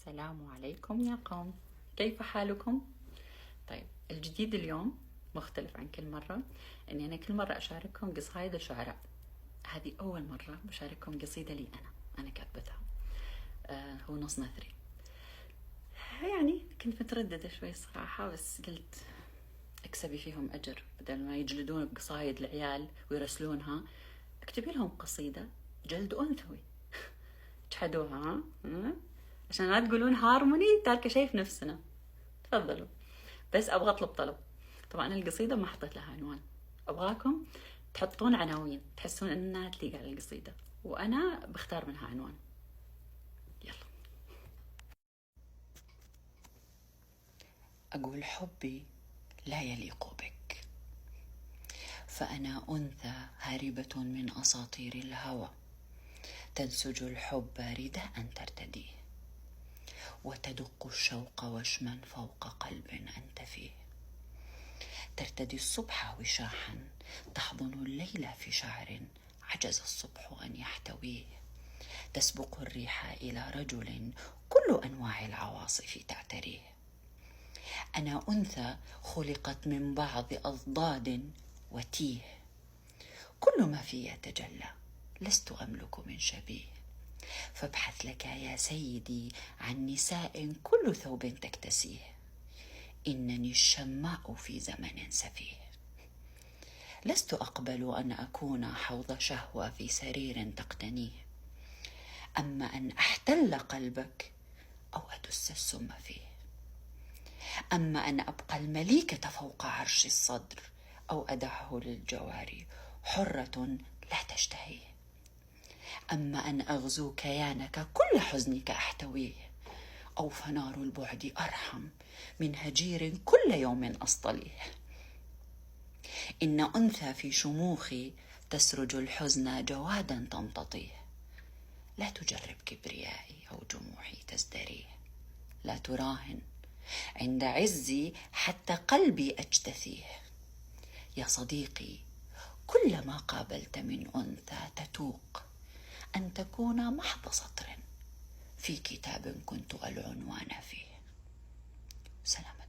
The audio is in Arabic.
السلام عليكم يا قوم، كيف حالكم؟ طيب، الجديد اليوم مختلف عن كل مرة، اني انا كل مرة اشارككم قصايد الشعراء. هذه اول مرة بشارككم قصيدة لي انا كاتبتها. هو نص نثري. يعني كنت مترددة شوي صراحة، بس قلت اكسبي فيهم اجر بدل ما يجلدون بقصايد العيال ويرسلونها. اكتبي لهم قصيدة جلد انثوي. جحدوها ها؟ عشان لا تقولون هارموني تاركة شيء في نفسنا. تفضلوا. بس ابغى اطلب طلب. طبعا القصيده ما حطيت لها عنوان، ابغاكم تحطون عناوين تحسون انها تليق على القصيده، وانا بختار منها عنوان. يلا. أقول حبي لا يليق بك، فأنا أنثى هاربة من أساطير الهوى، تنسج الحب رداء ترتديه، وتدق الشوق وشما فوق قلب أنت فيه. ترتدي الصبح وشاحا، تحضن الليل في شعر عجز الصبح أن يحتويه، تسبق الريح إلى رجل كل أنواع العواصف تعتريه. أنا أنثى خلقت من بعض أضداد وتيه، كل ما في يتجلى، لست أملك من شبيه. فابحث لك يا سيدي عن نساء كل ثوب تكتسيه، إنني الشماء في زمن سفيه. لست أقبل أن أكون حوض شهوة في سرير تقتنيه، أما أن أحتل قلبك أو أدس السم فيه. أما أن أبقى المليكة فوق عرش الصدر أو أدعه للجواري حرة لا تشتهيه. أما أن أغزو كيانك كل حزنك أحتويه، أو فنار البعد أرحم من هجير كل يوم أصطليه. إن أنثى في شموخي تسرج الحزن جوادا تمتطيه، لا تجرب كبريائي أو جموحي تزدريه. لا تراهن عند عزي حتى قلبي أجتثيه. يا صديقي، كلما قابلت من أنثى تتوق أن تكون محض سطر في كتاب كنت العنوان فيه. سلام.